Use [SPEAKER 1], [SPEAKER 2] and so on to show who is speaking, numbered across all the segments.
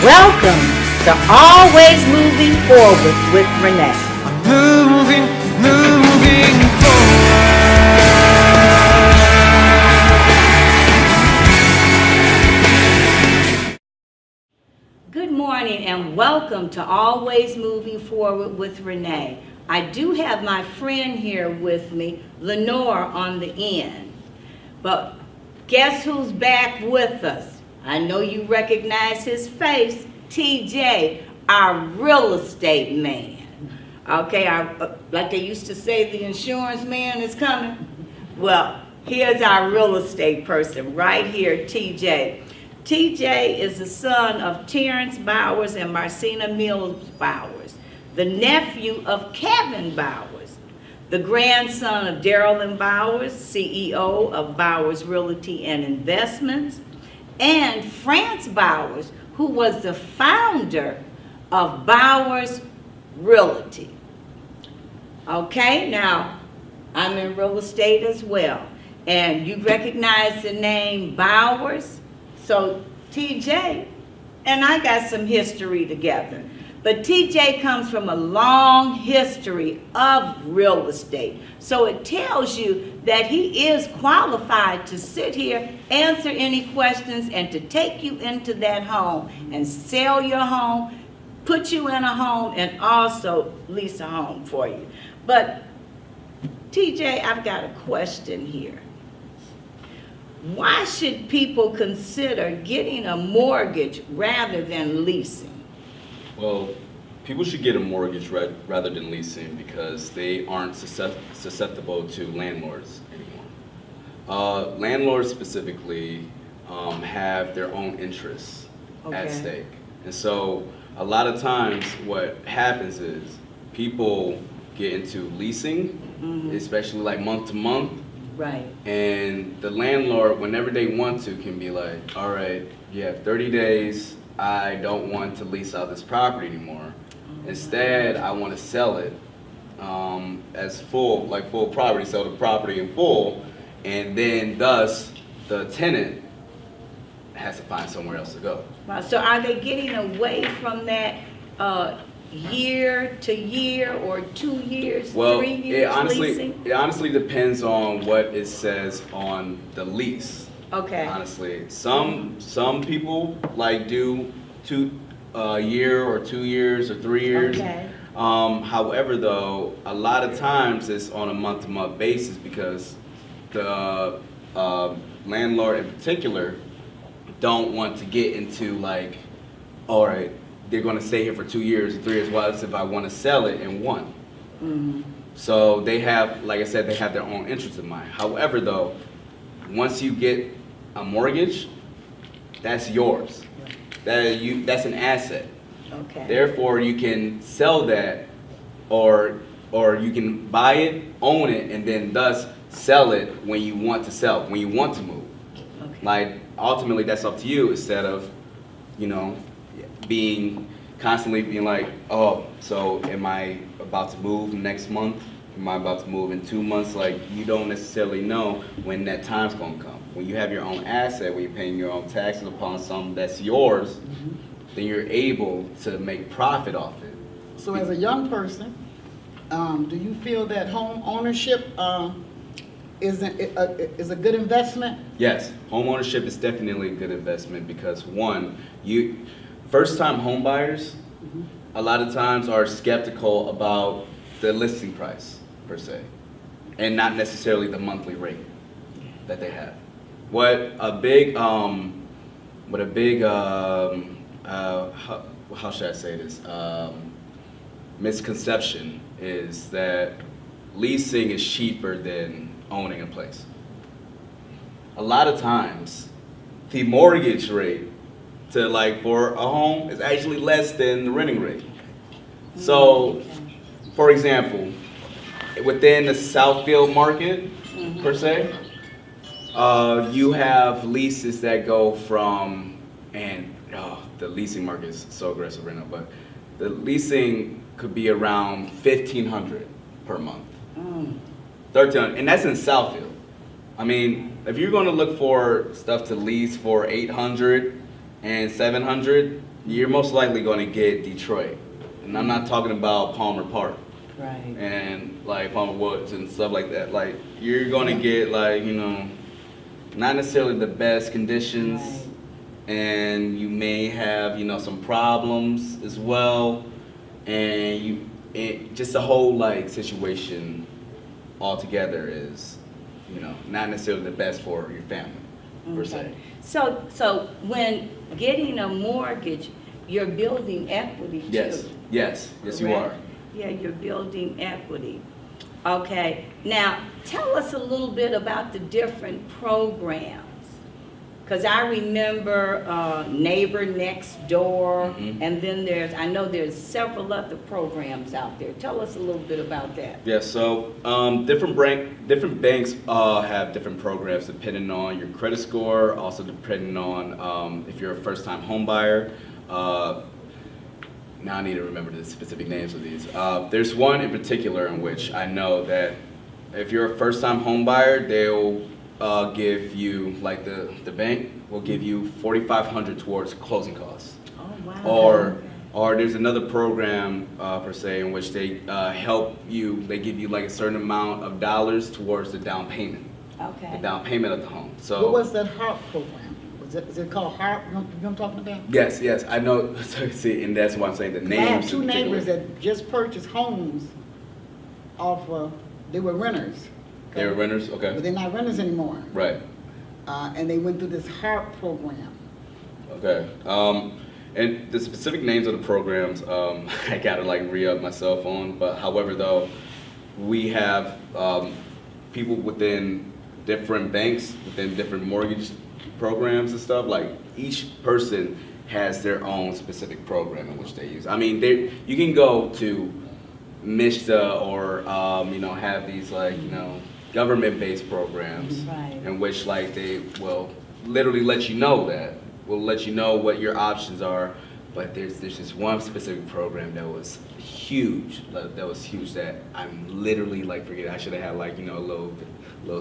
[SPEAKER 1] Welcome to Always Moving Forward with Renee.
[SPEAKER 2] Moving forward.
[SPEAKER 1] Good morning and welcome to Always Moving Forward with Renee. I do have my friend here with me, Lenore, on the end. But guess who's back with us? I know you recognize his face, TJ, our real estate man. Okay, like they used to say, the insurance man is coming. Well, here's our real estate person right here, TJ. TJ is the son of Terance Bowers and Marcina Mills Bowers, the nephew of Kevin Bowers, the grandson of Darylyn Bowers, CEO of Bowers Realty and Investments, and France Bowers, who was the founder of Bowers Realty. Okay, now I'm in real estate as well, and you recognize the name Bowers. So TJ and I got some history together. But TJ comes from a long history of real estate. So it tells you that he is qualified to sit here, answer any questions, and to take you into that home and sell your home, put you in a home, and also lease a home for you. But TJ, I've got a question here. Why should people consider getting a mortgage rather than leasing?
[SPEAKER 3] Well, people should get a mortgage rather than leasing because they aren't susceptible to landlords anymore. Landlords specifically have their own interests at stake. And so a lot of times what happens is people get into leasing, especially like month to month.
[SPEAKER 1] Right.
[SPEAKER 3] And the landlord, whenever they want to, can be like, all right, you have 30 days. I don't want to lease out this property anymore. Instead, I want to sell it as full property, sell the property in full, and then thus the tenant has to find somewhere else to go.
[SPEAKER 1] Wow. So are they getting away from that year to year or 2 years,
[SPEAKER 3] Well,
[SPEAKER 1] 3 years leasing?
[SPEAKER 3] It honestly depends on what it says on the lease.
[SPEAKER 1] Okay.
[SPEAKER 3] Honestly, some people like do a year or 2 years or 3 years.
[SPEAKER 1] Okay.
[SPEAKER 3] However, though, a lot of times it's on a month-to-month basis because the landlord in particular don't want to get into like, all right, they're going to stay here for 2 years or 3 years. What if I want to sell it in one? So they have, like I said, they have their own interests in mind. However, though, once you get a mortgage, that's yours. That's an asset.
[SPEAKER 1] Okay.
[SPEAKER 3] Therefore, you can sell that, or you can buy it, own it, and then thus sell it when you want to sell, when you want to move.
[SPEAKER 1] Okay.
[SPEAKER 3] Like ultimately, that's up to you instead of, constantly being like, oh, so am I about to move next month? Am I about to move in 2 months? Like, you don't necessarily know when that time's gonna come. When you have your own asset, when you're paying your own taxes upon something that's yours, then you're able to make profit off it.
[SPEAKER 4] So as a young person, do you feel that home ownership is a good investment?
[SPEAKER 3] Yes, home ownership is definitely a good investment because one, first-time home buyers, a lot of times are skeptical about the listing price per se, and not necessarily the monthly rate that they have. How should I say this? Misconception is that leasing is cheaper than owning a place. A lot of times, the mortgage rate for a home is actually less than the renting rate. So, for example, within the Southfield market, per se, you have leases that go from, the leasing market is so aggressive right now, but the leasing could be around $1,500 per month. $1,300, and that's in Southfield. I mean, if you're going to look for stuff to lease for $800 and $700, you're most likely going to get Detroit. And I'm not talking about Palmer Park
[SPEAKER 1] Right.
[SPEAKER 3] and like Palmer Woods and stuff like that. Like you're going to get like, not necessarily the best conditions,
[SPEAKER 1] Right.
[SPEAKER 3] and you may have, some problems as well. And just the whole like situation altogether is, not necessarily the best for your family, per se.
[SPEAKER 1] Okay. So when getting a mortgage, you're building equity too.
[SPEAKER 3] Yes, you
[SPEAKER 1] correct?
[SPEAKER 3] are.
[SPEAKER 1] Yeah, you're building equity. Okay, now tell us a little bit about the different programs. Because I remember Neighbor Next Door,
[SPEAKER 3] Mhm.
[SPEAKER 1] and then I know there's several other programs out there. Tell us a little bit about that.
[SPEAKER 3] Yeah, so different banks have different programs depending on your credit score, also depending on if you're a first-time home buyer. Now I need to remember the specific names of these. There's one in particular in which I know that if you're a first-time home buyer, they'll give you, like the bank will give you $4,500 towards closing costs.
[SPEAKER 1] Oh, wow.
[SPEAKER 3] Or there's another program per se in which they help you. They give you like a certain amount of dollars towards the down payment.
[SPEAKER 1] Okay.
[SPEAKER 3] The down payment of the home. So
[SPEAKER 4] What was that HARP program? Is it called HARP? You know what I'm talking about?
[SPEAKER 3] yes, I know. See, and that's why I'm saying the names.
[SPEAKER 4] I have two
[SPEAKER 3] in particular.
[SPEAKER 4] neighbors that just purchased homes off of, they were renters.
[SPEAKER 3] They were renters.
[SPEAKER 4] But
[SPEAKER 3] Okay.
[SPEAKER 4] they're not renters anymore.
[SPEAKER 3] Right.
[SPEAKER 4] And they went through this HARP program.
[SPEAKER 3] Okay. And the specific names of the programs, I gotta like re-up my cell phone. But however, though, we have people within different banks, within different mortgage programs and stuff. Like each person has their own specific program in which they use. I mean, you can go to MISTA or have these like government-based programs
[SPEAKER 1] Right.
[SPEAKER 3] in which like they will literally let you know what your options are. But there's this one specific program that was huge. That I'm literally like forgetting. I should have had like a little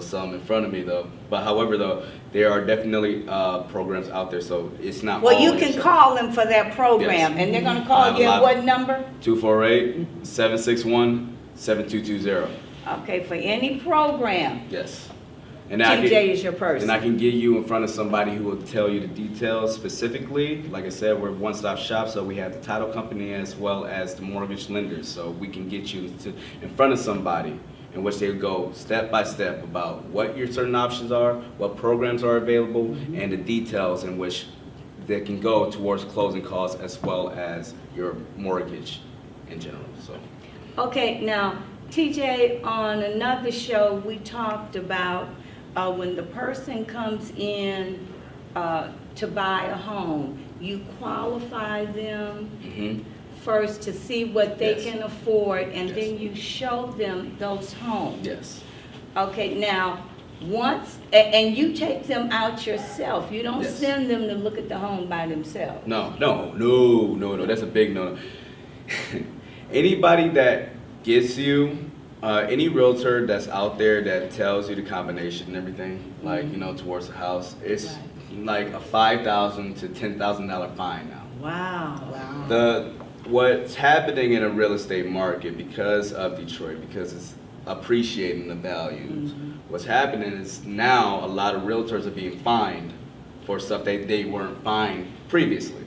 [SPEAKER 3] sum in front of me though. But however though, there are definitely programs out there, so it's not.
[SPEAKER 1] Well, you
[SPEAKER 3] always
[SPEAKER 1] can
[SPEAKER 3] so.
[SPEAKER 1] call them for that program,
[SPEAKER 3] Yes.
[SPEAKER 1] and they're gonna
[SPEAKER 3] I
[SPEAKER 1] call
[SPEAKER 3] have
[SPEAKER 1] you
[SPEAKER 3] a
[SPEAKER 1] at
[SPEAKER 3] lot.
[SPEAKER 1] what number?
[SPEAKER 3] 248-761-7220.
[SPEAKER 1] Okay, for any program,
[SPEAKER 3] Yes. And I
[SPEAKER 1] TJ is your person.
[SPEAKER 3] And I can get you in front of somebody who will tell you the details specifically. Like I said, we're a one-stop shop, so we have the title company as well as the mortgage lenders. So we can get you in front of somebody in which they go step by step about what your certain options are, what programs are available, and the details in which they can go towards closing costs as well as your mortgage in general. So.
[SPEAKER 1] Okay, now, TJ, on another show, we talked about when the person comes in to buy a home, you qualify them
[SPEAKER 3] Mhm.
[SPEAKER 1] first to see what they
[SPEAKER 3] Yes.
[SPEAKER 1] can afford, and
[SPEAKER 3] Yes.
[SPEAKER 1] then you show them those homes.
[SPEAKER 3] Yes.
[SPEAKER 1] Okay, now, and you take them out yourself. You don't
[SPEAKER 3] Yes.
[SPEAKER 1] send them to look at the home by themselves.
[SPEAKER 3] No. That's a big no. Anybody that gets you, any realtor that's out there that tells you the combination and everything, like towards the house, it's like a $5,000 to $10,000 fine now.
[SPEAKER 1] Wow.
[SPEAKER 4] Wow.
[SPEAKER 3] What's happening in a real estate market because of Detroit, because it's appreciating the values. What's happening is now a lot of realtors are being fined for stuff they weren't fined previously.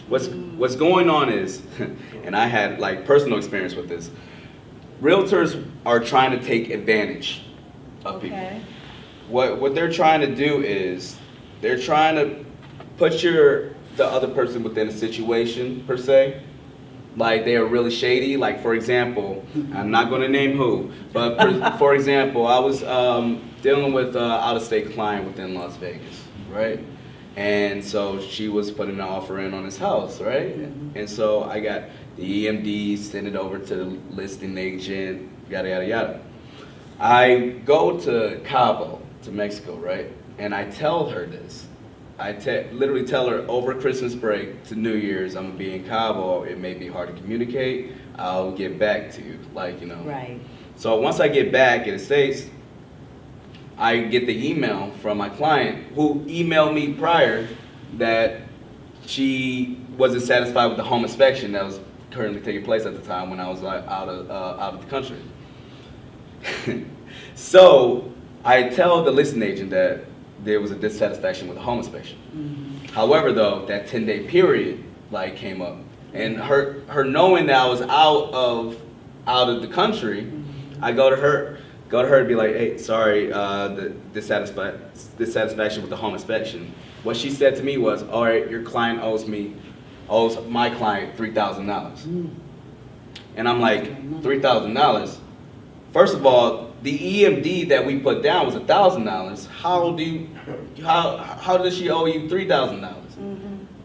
[SPEAKER 3] What's going on is, and I had like personal experience with this, realtors are trying to take advantage of people.
[SPEAKER 1] Okay.
[SPEAKER 3] What they're trying to do is they're trying to put the other person within a situation per se. Like they are really shady. Like for example, I'm not going to name who, but for example, I was dealing with an out-of-state client within Las Vegas, right? And so she was putting an offer in on his house, right? And so I got the EMD, send it over to the listing agent, yada yada yada. I go to Cabo, to Mexico, right? And I tell her this. I literally tell her over Christmas break to New Year's, I'm gonna be in Cabo. It may be hard to communicate. I'll get back to you,
[SPEAKER 1] Right.
[SPEAKER 3] So once I get back in the States, I get the email from my client who emailed me prior that she wasn't satisfied with the home inspection that was currently taking place at the time when I was out of the country. So I tell the listing agent that there was a dissatisfaction with the home inspection. However, though, that 10-day period like came up, and her knowing that I was out of the country, I go to her and be like, hey, sorry, the dissatisfaction with the home inspection. What she said to me was, all right, your client owes my client $3,000. And I'm like, $3,000? First of all, the EMD that we put down was $1,000. How does she owe you $3,000?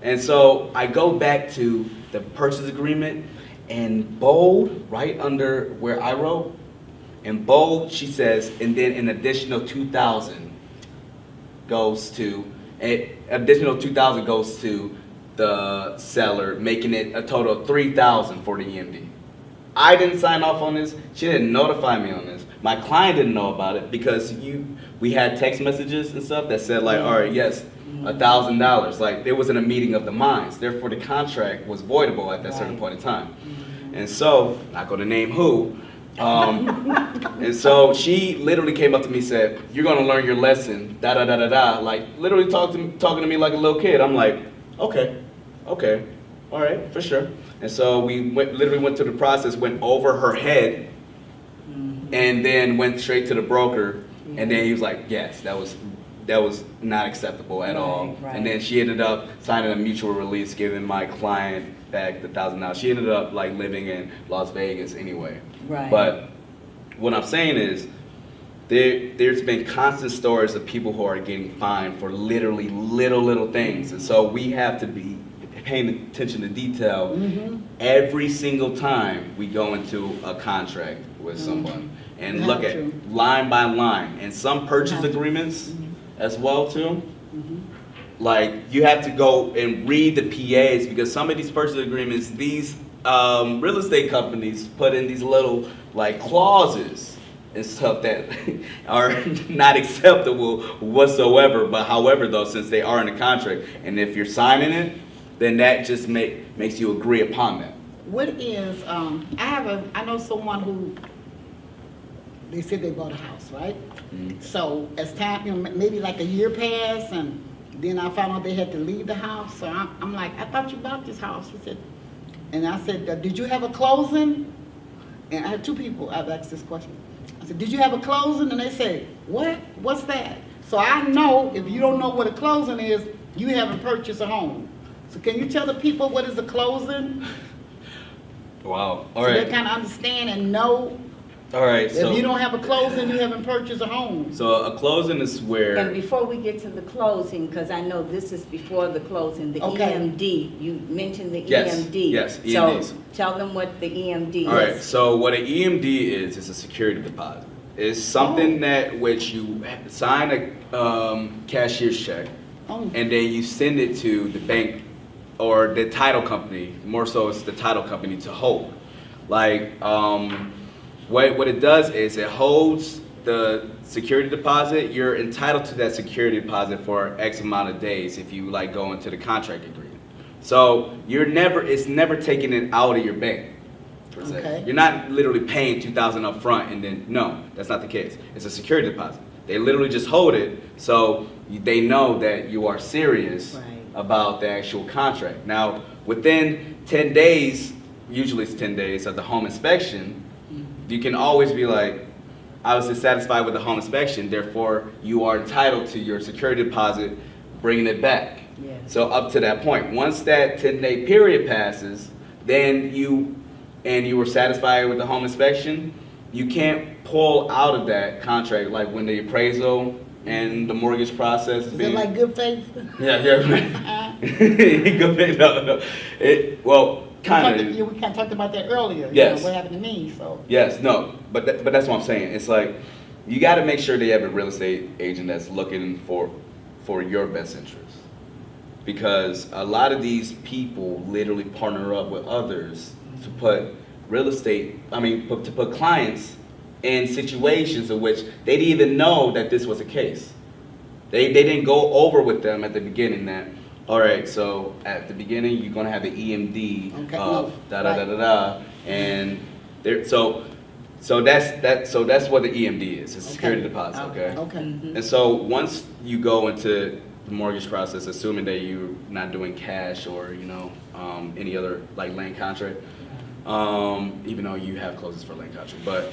[SPEAKER 3] And so I go back to the purchase agreement, and bold, right under where I wrote, in bold, she says, and then an additional $2,000 goes to the seller, making it a total of $3,000 for the EMD. I didn't sign off on this. She didn't notify me on this. My client didn't know about it because we had text messages and stuff that said like, all right, yes, $1,000. Like there wasn't a meeting of the minds. Therefore, the contract was voidable at that certain point in time. And so, not going to name who. And so she literally came up to me and said, "You're going to learn your lesson." Da da da da da. Like literally talking to me like a little kid. I'm like, okay, all right, for sure. And so we literally went through the process, went over her head, and then went straight to the broker. And then he was like, yes, that was not acceptable at all.
[SPEAKER 1] Right.
[SPEAKER 3] And then she ended up signing a mutual release, giving my client back the $1,000. She ended up like living in Las Vegas anyway.
[SPEAKER 1] Right.
[SPEAKER 3] But what I'm saying is, there's been constant stories of people who are getting fined for literally little things, and so we have to be paying attention to detail every single time we go into a contract with someone, and look at line by line, and some purchase agreements as well too. Like you have to go and read the PAs, because some of these purchase agreements, these real estate companies put in these little like clauses and stuff that are not acceptable whatsoever. But however, though, since they are in a contract, and if you're signing it, then that just makes you agree upon that.
[SPEAKER 4] What is, I know someone who, they said they bought a house, right? So as time, maybe like a year passed, and then I found out they had to leave the house. So I'm like, I thought you bought this house. He said, and I said, did you have a closing? And I had two people I've asked this question. I said, did you have a closing? And they said, what? What's that? So I know if you don't know what a closing is, you haven't purchased a home. So can you tell the people what is a closing?
[SPEAKER 3] Wow.
[SPEAKER 4] So they kind of understand and know.
[SPEAKER 3] All right.
[SPEAKER 4] If you don't have a closing, you haven't purchased a home.
[SPEAKER 3] So a closing is where.
[SPEAKER 1] And before we get to the closing, because I know this is before the closing, the EMD, you mentioned the EMD.
[SPEAKER 3] Yes, EMDs.
[SPEAKER 1] So tell them what the EMD is.
[SPEAKER 3] All right, so what an EMD is a security deposit. It's something that which you sign a cashier's check, and then you send it to the bank or the title company. More so, it's the title company to hold. Like what it does is it holds the security deposit. You're entitled to that security deposit for X amount of days if you like go into the contract agreement. So it's never taking it out of your bank. Per se.
[SPEAKER 4] Okay.
[SPEAKER 3] You're not literally paying $2,000 up front and then, no, that's not the case. It's a security deposit. They literally just hold it so they know that you are serious about the actual contract. Now, within 10 days, usually it's 10 days of the home inspection, you can always be like, I was dissatisfied with the home inspection, therefore you are entitled to your security deposit, bringing it back.
[SPEAKER 1] Yes.
[SPEAKER 3] So up to that point, once that 10-day period passes, then you were satisfied with the home inspection, you can't pull out of that contract like when the appraisal and the mortgage process
[SPEAKER 4] Is it like good faith?
[SPEAKER 3] Yeah. Good faith. No. Well, kind of.
[SPEAKER 4] We kind of talked about that earlier.
[SPEAKER 3] Yes.
[SPEAKER 4] You know, what happened to me? So.
[SPEAKER 3] Yes. No. But that's what I'm saying. It's like you got to make sure they have a real estate agent that's looking for your best interest, because a lot of these people literally partner up with others to put to put clients in situations in which they didn't even know that this was a case. They didn't go over with them at the beginning that, all right, so at the beginning, you're gonna have the EMD
[SPEAKER 4] Okay.
[SPEAKER 3] of da da da
[SPEAKER 4] Right.
[SPEAKER 3] da da, and there, so that's what the EMD is. It's a security
[SPEAKER 4] Okay.
[SPEAKER 3] deposit, okay?
[SPEAKER 4] Okay.
[SPEAKER 1] Mhm.
[SPEAKER 3] And so once you go into the mortgage process, assuming that you're not doing cash or any other like land contract, even though you have closes for land contract, but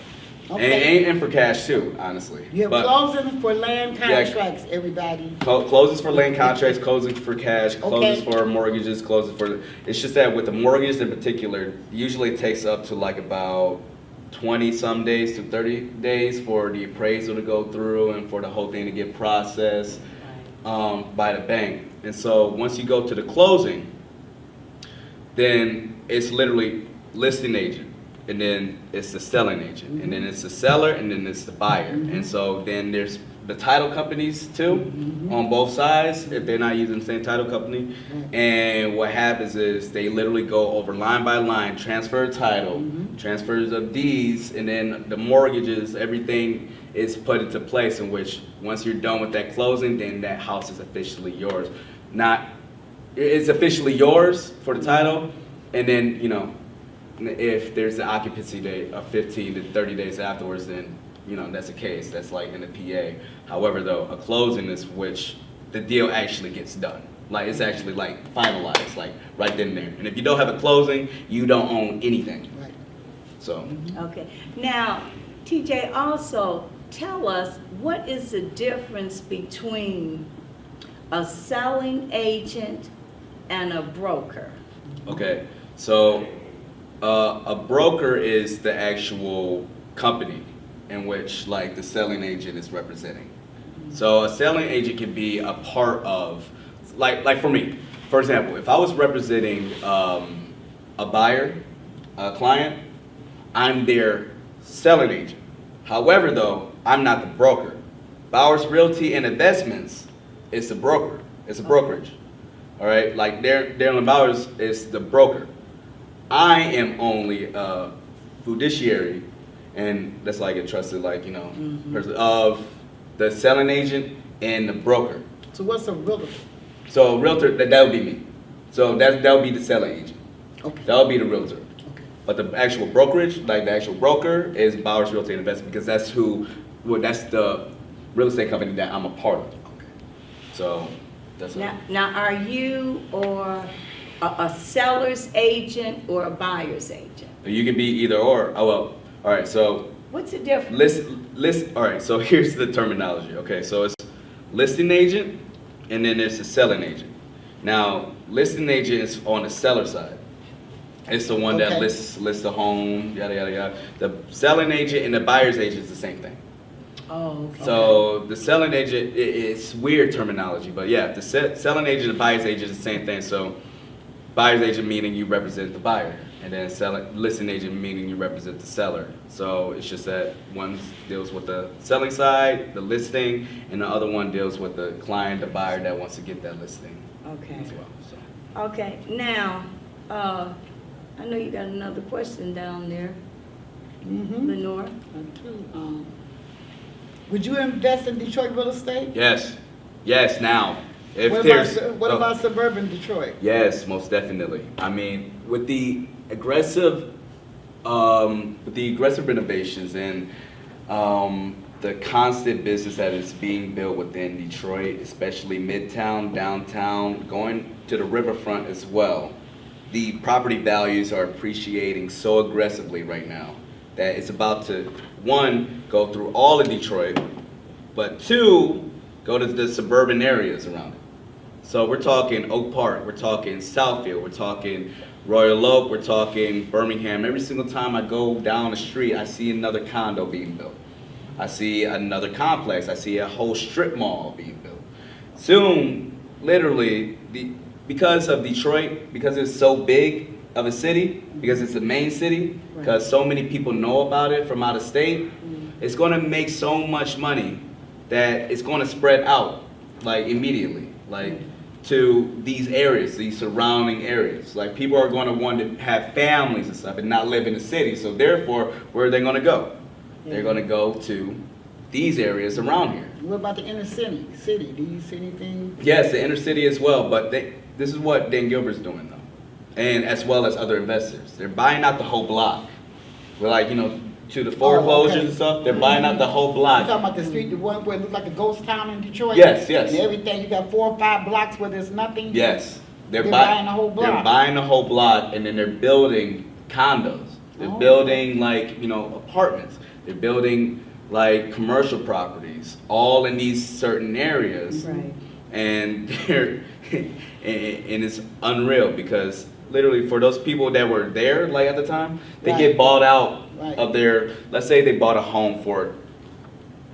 [SPEAKER 4] Okay.
[SPEAKER 3] and for cash too, honestly.
[SPEAKER 4] You have
[SPEAKER 3] But
[SPEAKER 4] closing for land
[SPEAKER 3] Yeah.
[SPEAKER 4] contracts, everybody.
[SPEAKER 3] closes for land contracts, closings for cash, closes
[SPEAKER 4] Okay.
[SPEAKER 3] for mortgages, closes for. It's just that with the mortgages in particular, usually it takes up to like about 20 some days to 30 days for the appraisal to go through and for the whole thing to get processed by the bank. And so once you go to the closing, then it's literally listing agent, and then it's the selling agent, and then it's the seller, and then it's the buyer. And so then there's the title companies too, on both sides, if they're not using the same title company. And what happens is they literally go over line by line, transfer title, transfers of deeds, and then the mortgages, everything is put into place, in which once you're done with that closing, then that house is officially yours. It's officially yours for the title, and then, if there's an occupancy date of 15 to 30 days afterwards, then, that's the case. That's like in the PA. However, though, a closing is which the deal actually gets done. Like, it's actually like finalized, like right then and there. And if you don't have a closing, you don't own anything.
[SPEAKER 4] Right.
[SPEAKER 3] So,
[SPEAKER 1] Okay. Now, TJ, also tell us what is the difference between a selling agent and a broker?
[SPEAKER 3] okay. So, a broker is the actual company in which like the selling agent is representing. So a selling agent can be a part of, like for me, for example, if I was representing a buyer, a client, I'm their selling agent. However, though, I'm not the broker. Bowers Realty and Investments is the broker. It's a brokerage. All right, like Darren Bowers is the broker. I am only a fiduciary, and that's like a trusted, person of the selling agent and the broker.
[SPEAKER 4] So what's a realtor?
[SPEAKER 3] So realtor, that would be me. So that would be the selling agent.
[SPEAKER 4] Okay.
[SPEAKER 3] That would be the realtor.
[SPEAKER 4] Okay.
[SPEAKER 3] But the actual brokerage, like the actual broker, is Bowers Realty and Investment, because that's the real estate company that I'm a part of.
[SPEAKER 4] Okay.
[SPEAKER 3] So that's
[SPEAKER 1] Now, are you or a seller's agent or a buyer's agent?
[SPEAKER 3] You can be either or. Oh well. All right. So
[SPEAKER 1] What's the difference?
[SPEAKER 3] All right. So here's the terminology. Okay. So it's listing agent, and then there's the selling agent. Now, listing agent is on the seller side. It's the one that
[SPEAKER 4] Okay.
[SPEAKER 3] lists the home, yada yada yada. The selling agent and the buyer's agent is the same thing.
[SPEAKER 1] Oh, okay.
[SPEAKER 3] So the selling agent, it's weird terminology, but yeah, the selling agent and buyer's agent is the same thing. So buyer's agent meaning you represent the buyer, and then listing agent meaning you represent the seller. So it's just that one deals with the selling side, the listing, and the other one deals with the client, the buyer that wants to get that listing
[SPEAKER 1] Okay.
[SPEAKER 3] as well. So.
[SPEAKER 1] Okay. Now, I know you got another question down there,
[SPEAKER 4] Mm-hmm.
[SPEAKER 1] Lenore.
[SPEAKER 4] Would you invest in Detroit real estate?
[SPEAKER 3] Yes. Now, if
[SPEAKER 4] What
[SPEAKER 3] there's
[SPEAKER 4] about suburban Detroit?
[SPEAKER 3] Yes, most definitely. I mean, with the aggressive renovations and the constant business that is being built within Detroit, especially Midtown, downtown, going to the riverfront as well, the property values are appreciating so aggressively right now that it's about to, one, go through all of Detroit, but two, go to the suburban areas around it. So we're talking Oak Park, we're talking Southfield, we're talking Royal Oak, we're talking Birmingham. Every single time I go down the street, I see another condo being built. I see another complex. I see a whole strip mall being built. Soon, literally, because of Detroit, because it's so big of a city, because it's the main city, because so many people know about it from out of state, it's going to make so much money that it's going to spread out, like, immediately, like, to these areas, these surrounding areas. Like, people are going to want to have families and stuff and not live in the city. So therefore, where are they going to go? They're going to go to these areas around here.
[SPEAKER 4] What about the inner city? Do you see anything?
[SPEAKER 3] Yes, the inner city as well, but this is what Dan Gilbert's doing though, and as well as other investors. They're buying out the whole block. We're like, to the foreclosures
[SPEAKER 4] okay.
[SPEAKER 3] and stuff. They're buying out the whole block.
[SPEAKER 4] You talking about the street, the one where it looks like a ghost town in Detroit?
[SPEAKER 3] Yes, yes.
[SPEAKER 4] And everything, you got 4 or 5 blocks where there's nothing?
[SPEAKER 3] Yes,
[SPEAKER 4] They're buying the whole
[SPEAKER 3] They're
[SPEAKER 4] block.
[SPEAKER 3] buying the whole block, and then they're building condos. They're
[SPEAKER 4] Oh.
[SPEAKER 3] building apartments. They're building like commercial properties, all in these certain areas.
[SPEAKER 1] Right.
[SPEAKER 3] And they're and it's unreal because literally for those people that were there like at the time, they
[SPEAKER 4] Right.
[SPEAKER 3] get bought out
[SPEAKER 4] Right.
[SPEAKER 3] of their. Let's say they bought a home for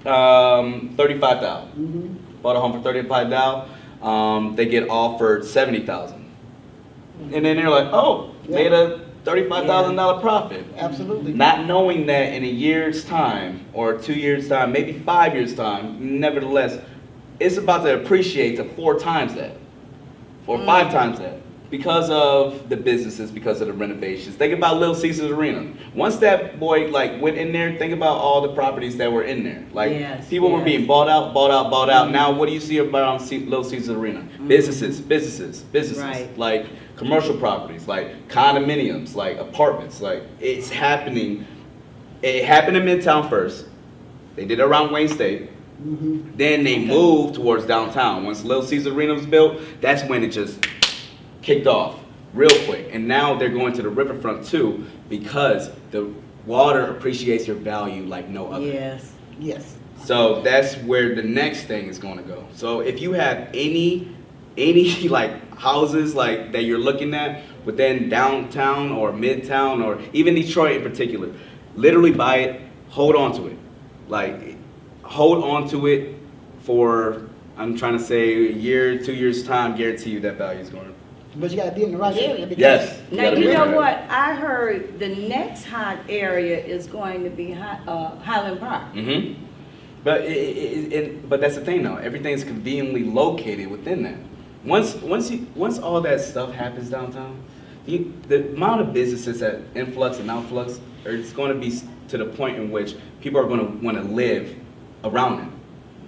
[SPEAKER 3] $35,000.
[SPEAKER 4] Mhm.
[SPEAKER 3] Bought a home for $35,000. They get offered $70,000, and then they're like, "Oh, made a $35,000 profit."
[SPEAKER 4] Absolutely.
[SPEAKER 3] Not knowing that in a year's time, or 2 years' time, maybe 5 years' time, nevertheless, it's about to appreciate to 4 times that, or 5 times that, because of the businesses, because of the renovations. Think about Little Caesars Arena. Once that boy went in there, think about all the properties that were in there.
[SPEAKER 1] Yes,
[SPEAKER 3] People were
[SPEAKER 1] yes.
[SPEAKER 3] being bought out. Now what do you see around Little Caesars Arena? Businesses.
[SPEAKER 1] Right.
[SPEAKER 3] Like commercial properties, like condominiums, like apartments. Like it's happening. It happened in Midtown first. They did it around Wayne State.
[SPEAKER 4] Mhm.
[SPEAKER 3] Then they moved towards downtown. Once Little Caesars Arena was built, that's when it just kicked off real quick. And now they're going to the riverfront too, because the water appreciates your value like no other.
[SPEAKER 1] Yes.
[SPEAKER 4] Yes.
[SPEAKER 3] So that's where the next thing is going to go. So if you have any like houses like that you're looking at within downtown or midtown or even Detroit in particular, literally buy it, hold on to it. Like hold on to it for, I'm trying to say, a year, 2 years time, guarantee you that value is going to.
[SPEAKER 4] But you gotta be in the right area. Because
[SPEAKER 3] Yes.
[SPEAKER 1] Now,
[SPEAKER 3] gotta be
[SPEAKER 1] you know
[SPEAKER 3] there.
[SPEAKER 1] what? I heard the next hot area is going to be Highland Park.
[SPEAKER 3] Mm-hmm. But but that's the thing though. Everything's conveniently located within that. Once all that stuff happens downtown, the amount of businesses that influx and outflux it's going to be to the point in which people are going to want to live around them.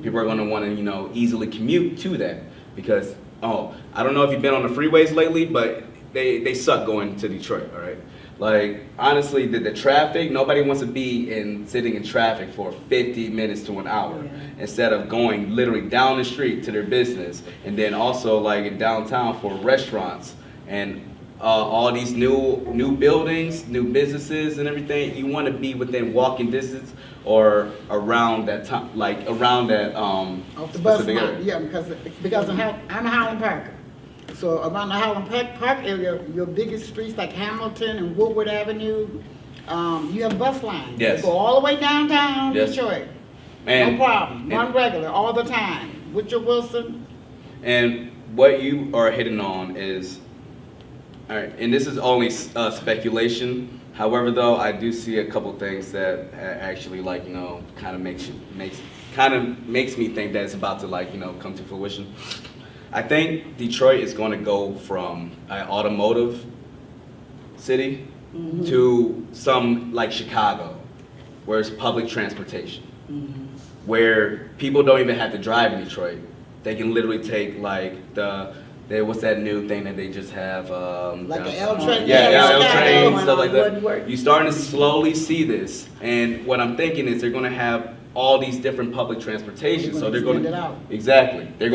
[SPEAKER 3] People are going to want to easily commute to that because I don't know if you've been on the freeways lately, but they suck going to Detroit. All right. Like, honestly, the traffic, nobody wants to be sitting in traffic for 50 minutes to an hour instead of going literally down the street to their business. And then also like in downtown for restaurants and all these new buildings, new businesses and everything. You want to be within walking distance or around that time, like around that
[SPEAKER 4] off the bus
[SPEAKER 3] specific
[SPEAKER 4] line.
[SPEAKER 3] area.
[SPEAKER 4] Yeah, because I'm a Highland Parker. So around the Highland Park area, your biggest streets like Hamilton and Woodward Avenue, you have bus lines.
[SPEAKER 3] Yes.
[SPEAKER 4] You go all the way downtown
[SPEAKER 3] Yes.
[SPEAKER 4] Detroit.
[SPEAKER 3] And,
[SPEAKER 4] No problem.
[SPEAKER 3] and-
[SPEAKER 4] Run regular all the time. Woodrow Wilson.
[SPEAKER 3] And what you are hitting on is, all right, and this is only speculation. However, though, I do see a couple things that actually, kind of makes me think that it's about to, come to fruition. I think Detroit is going to go from an automotive city to some like Chicago, where it's public transportation, where people don't even have to drive in Detroit. They can literally take what's that new thing that they just have?
[SPEAKER 4] Like an
[SPEAKER 3] downtown?
[SPEAKER 4] L train.
[SPEAKER 3] Yeah, L
[SPEAKER 4] Chicago.
[SPEAKER 3] train,
[SPEAKER 1] Going
[SPEAKER 3] stuff
[SPEAKER 1] on
[SPEAKER 3] like that.
[SPEAKER 1] Woodward.
[SPEAKER 3] You're starting to slowly see this, and what I'm thinking is they're going to have all these different public transportation.
[SPEAKER 4] They're
[SPEAKER 3] So
[SPEAKER 4] gonna
[SPEAKER 3] they're going
[SPEAKER 4] extend
[SPEAKER 3] to
[SPEAKER 4] it out.
[SPEAKER 3] exactly. They're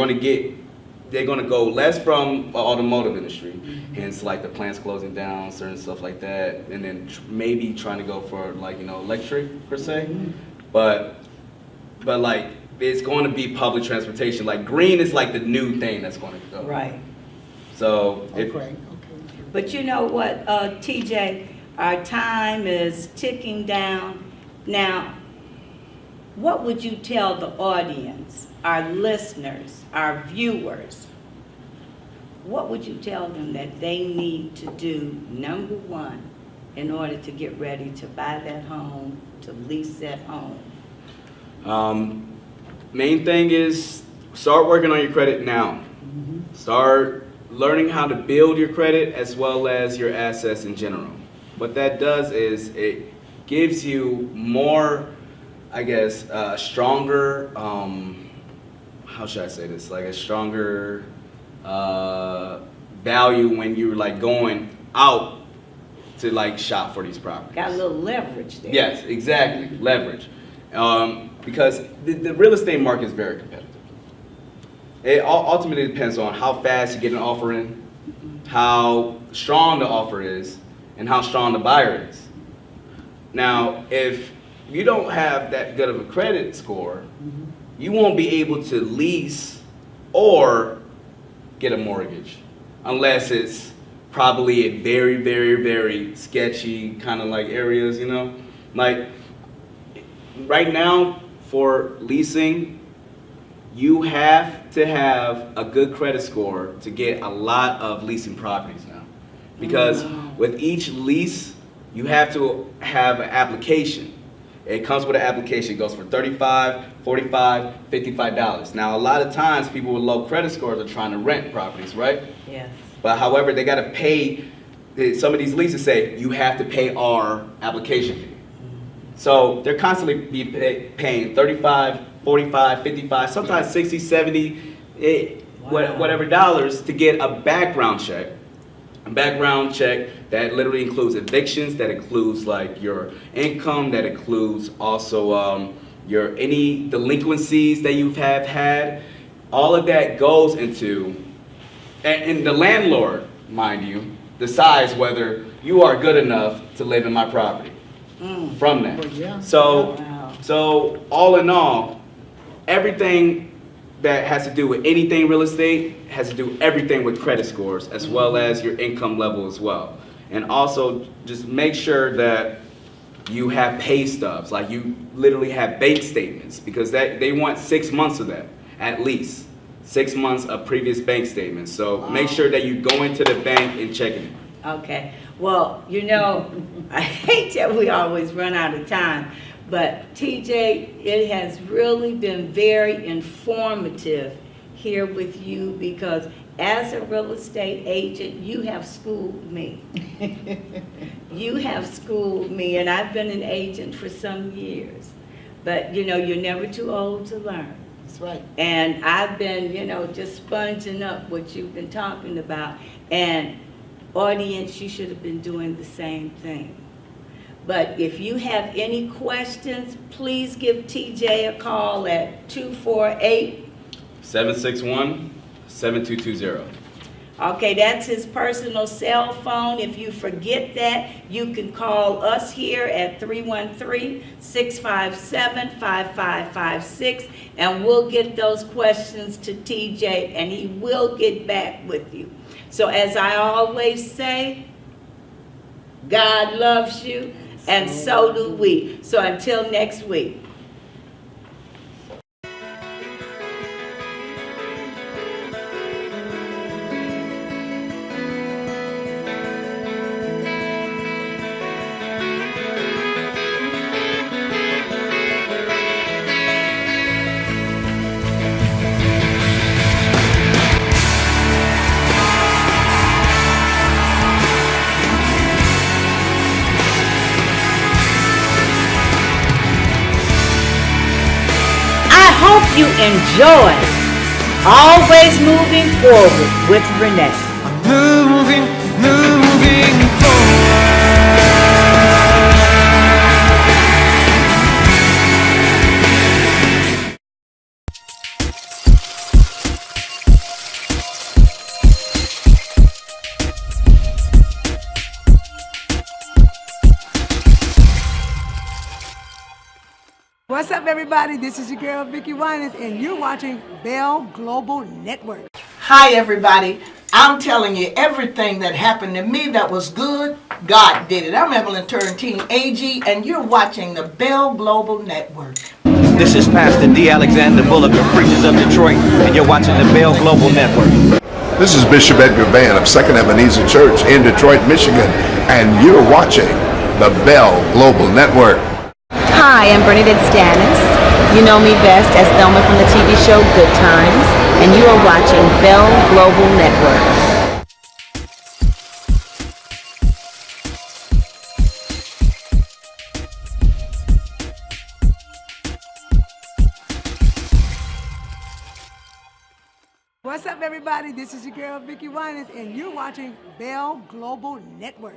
[SPEAKER 3] going to go less from the automotive industry, hence like the plants closing down, certain stuff like that, and then maybe trying to go for electric per se, but like it's going to be public transportation. Like green is like the new thing that's going to go.
[SPEAKER 1] Right.
[SPEAKER 3] So
[SPEAKER 4] Okay.
[SPEAKER 1] But you know what, TJ, our time is ticking down. Now, what would you tell the audience, our listeners, our viewers? What would you tell them that they need to do, number one, in order to get ready to buy that home, to lease that home?
[SPEAKER 3] Main thing is start working on your credit now. Start learning how to build your credit as well as your assets in general. What that does is it gives you more, I guess, stronger, how should I say this? Like a stronger value when you're like going out to like shop for these properties.
[SPEAKER 1] Got a little leverage there.
[SPEAKER 3] Yes, exactly, leverage. Because the real estate market is very competitive. It ultimately depends on how fast you get an offer in, how strong the offer is, and how strong the buyer is. Now, if you don't have that good of a credit score, you won't be able to lease or get a mortgage unless it's probably a very, very, very sketchy kind of like areas, you know? Like right now for leasing, you have to have a good credit score to get a lot of leasing properties now. Because with each lease, you have to have an application. It comes with an application. It goes for $35, $45, $55. Now, a lot of times, people with low credit scores are trying to rent properties, right?
[SPEAKER 1] Yes.
[SPEAKER 3] But however, they got to pay. Some of these leases say you have to pay our application fee. So they're constantly paying $35, $45, $55, sometimes $60, $70, whatever dollars to get a background check. A background check that literally includes evictions, that includes like your income, that includes also your any delinquencies that you have had. All of that goes into, and the landlord, mind you, decides whether you are good enough to live in my property from that.
[SPEAKER 4] Well, yeah.
[SPEAKER 3] So all in all, everything that has to do with anything real estate has to do everything with credit scores as well as your income level as well. And also just make sure that you have pay stubs, like you literally have bank statements, because they want 6 months of that, at least 6 months of previous bank statements. So make sure that you go into the bank and check it.
[SPEAKER 1] Okay. Well, you know, I hate that we always run out of time, but TJ, it has really been very informative here with you, because as a real estate agent, you have schooled me. You have schooled me, and I've been an agent for some years. But, you know, you're never too old to learn.
[SPEAKER 4] That's right.
[SPEAKER 1] And I've been, you know, just sponging up what you've been talking about. And audience, you should have been doing the same thing. But if you have any questions, please give TJ a call at
[SPEAKER 3] 761-7220.
[SPEAKER 1] Okay, that's his personal cell phone. If you forget that, you can call us here at 313-657-5556, and we'll get those questions to TJ, and he will get back with you. So as I always say, God loves you, and so do we. So until next week. You enjoy Always Moving Forward with Renee.
[SPEAKER 2] Moving forward.
[SPEAKER 5] What's up, everybody? This is your girl, Vicki Winans, and you're watching Bell Global Network.
[SPEAKER 6] Hi, everybody. I'm telling you, everything that happened to me that was good, God did it. I'm Evelyn Turrentine, AG, and you're watching the Bell Global Network.
[SPEAKER 7] This is Pastor D. Alexander Bullock of Preachers of Detroit, and you're watching the Bell Global Network.
[SPEAKER 8] This is Bishop Edgar Van of Second Ebenezer Church in Detroit, Michigan, and you're watching the Bell Global Network.
[SPEAKER 9] Hi, I'm Bernadette Stanis. You know me best as Thelma from the TV show Good Times, and you are watching Bell Global Network.
[SPEAKER 5] What's up, everybody? This is your girl, Vicky Winans, and you're watching Bell Global Network.